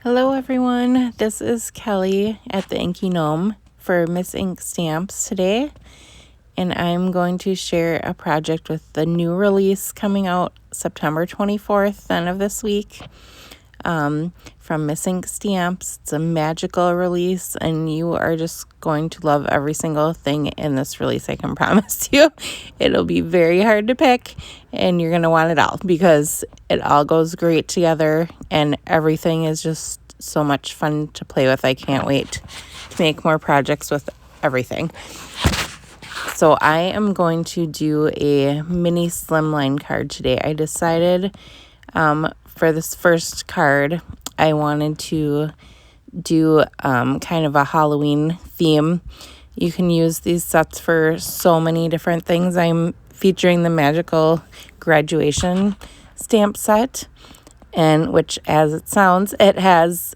Hello everyone, this is Kelly at the Inky Gnome for Miss Ink Stamps today, and I'm going to share a project with the new release coming out September 24th, end of this week, from Miss Ink Stamps. It's a magical release, and you are just going to love every single thing in this release, I can promise you. It'll be very hard to pick, and you're going to want it all because it all goes great together, and everything is just so much fun to play with. I can't wait to make more projects with everything. So I am going to do a mini slimline card today. I decided for this first card, I wanted to do kind of a Halloween theme. You can use these sets for so many different things. I'm featuring the magical graduation stamp set, and which, as it sounds, it has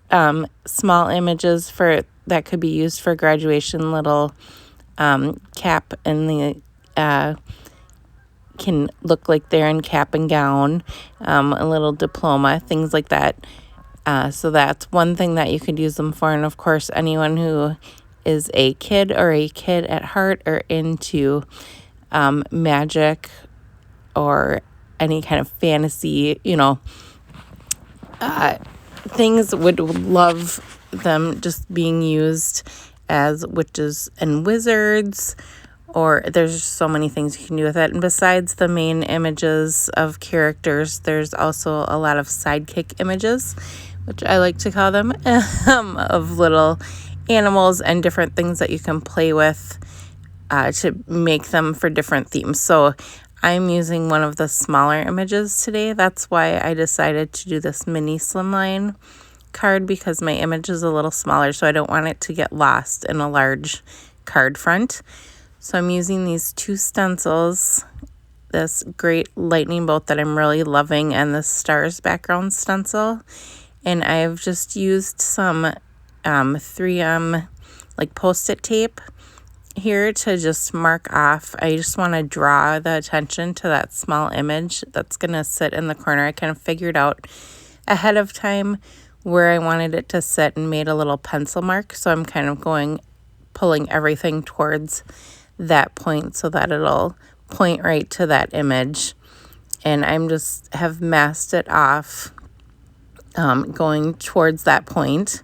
small images for that could be used for graduation, little cap and the can look like they're in cap and gown, a little diploma, things like that. So that's one thing that you could use them for. And of course, anyone who is a kid or a kid at heart or into magic or any kind of fantasy, things would love them just being used as witches and wizards, or there's just so many things you can do with it. And besides the main images of characters, there's also a lot of sidekick images, which I like to call them, of little animals and different things that you can play with to make them for different themes. So I'm using one of the smaller images today. That's why I decided to do this mini slimline card, because my image is a little smaller, so I don't want it to get lost in a large card front. So I'm using these two stencils, this great lightning bolt that I'm really loving, and the stars background stencil. And I've just used some 3M like Post-it tape here to just mark off. I just want to draw the attention to that small image that's going to sit in the corner. I kind of figured out ahead of time where I wanted it to sit and made a little pencil mark. So I'm kind of pulling everything towards that point so that it'll point right to that image. And I'm just have masked it off going towards that point.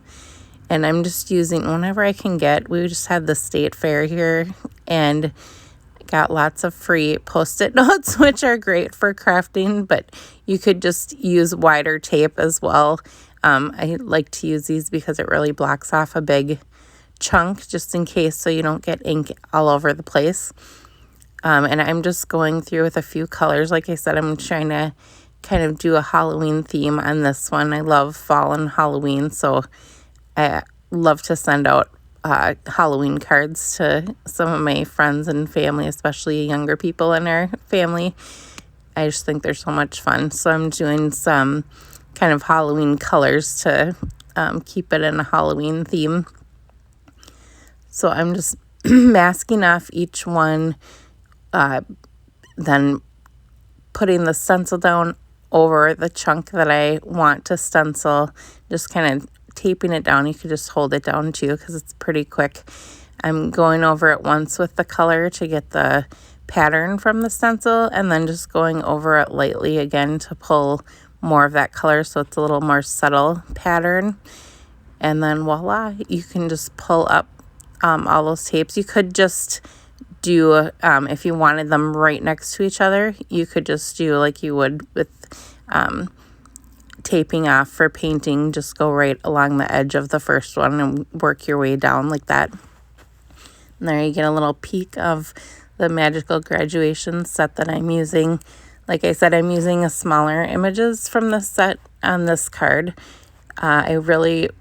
And I'm just using whenever I can get. We just had the state fair here and got lots of free Post-it notes, which are great for crafting, but you could just use wider tape as well. I like to use these because it really blocks off a big chunk just in case, so you don't get ink all over the place. And I'm just going through with a few colors. Like I said, I'm trying to kind of do a Halloween theme on this one. I love fall and Halloween, so I love to send out Halloween cards to some of my friends and family, especially younger people in our family. I just think they're so much fun. So I'm doing some kind of Halloween colors to keep it in a Halloween theme. So I'm just masking off each one, then putting the stencil down over the chunk that I want to stencil, just kind of taping it down. You could just hold it down too because it's pretty quick. I'm going over it once with the color to get the pattern from the stencil, and then just going over it lightly again to pull more of that color so it's a little more subtle pattern. And then voila, you can just pull up all those tapes. You could just do, if you wanted them right next to each other, you could just do like you would with taping off for painting. Just go right along the edge of the first one and work your way down like that. And there you get a little peek of the magical graduation set that I'm using. Like I said, I'm using a smaller images from this set on this card. I really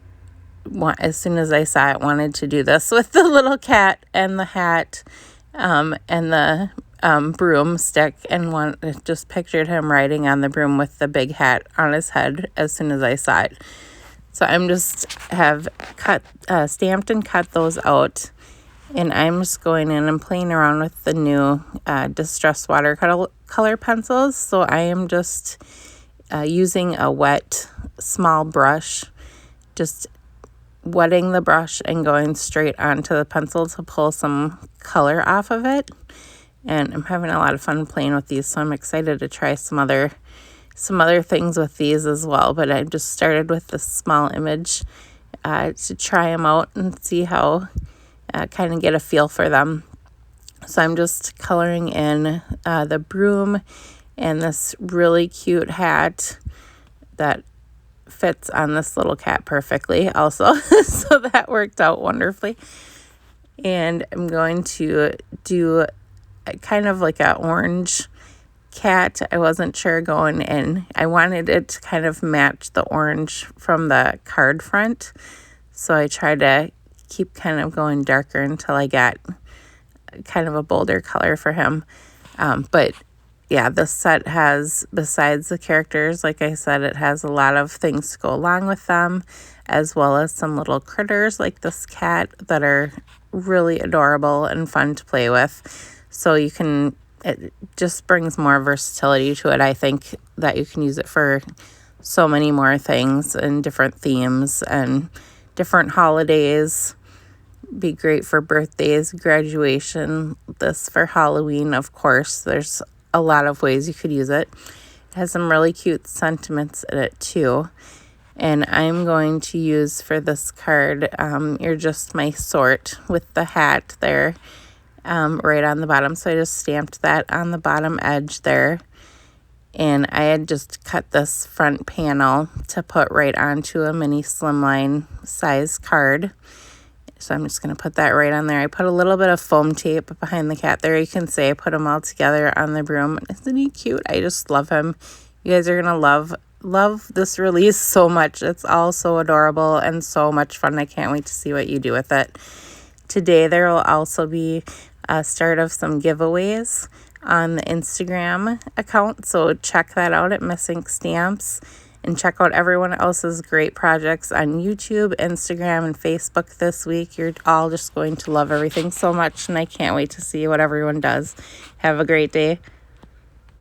as soon as I saw it, wanted to do this with the little cat and the hat and the broomstick, and just pictured him riding on the broom with the big hat on his head as soon as I saw it. So I'm just have stamped and cut those out, and I'm just going in and playing around with the new Distress watercolor pencils. So I am just using a wet small brush just wetting the brush and going straight onto the pencil to pull some color off of it. And I'm having a lot of fun playing with these, so I'm excited to try some other things with these as well. But I just started with this small image to try them out and see how, kind of get a feel for them. So I'm just coloring in the broom and this really cute hat that fits on this little cat perfectly also. So that worked out wonderfully. And I'm going to do kind of like an orange cat. I wasn't sure going in. I wanted it to kind of match the orange from the card front. So I tried to keep kind of going darker until I got kind of a bolder color for him. But yeah, this set has, besides the characters, like I said, it has a lot of things to go along with them, as well as some little critters like this cat that are really adorable and fun to play with. So it just brings more versatility to it. I think that you can use it for so many more things and different themes and different holidays. Be great for birthdays, graduation, this for Halloween, of course. There's a lot of ways you could use it. It has some really cute sentiments in it too. And I'm going to use for this card, You're Just My Sort, with the hat there right on the bottom. So I just stamped that on the bottom edge there. And I had just cut this front panel to put right onto a mini slimline size card. So I'm just going to put that right on there. I put a little bit of foam tape behind the cat there. You can say I put them all together on the broom. Isn't he cute? I just love him. You guys are going to love this release so much. It's all so adorable and so much fun. I can't wait to see what you do with it. Today there will also be a start of some giveaways on the Instagram account. So check that out at Miss Ink Stamps. And check out everyone else's great projects on YouTube, Instagram, and Facebook this week. You're all just going to love everything so much, and I can't wait to see what everyone does. Have a great day.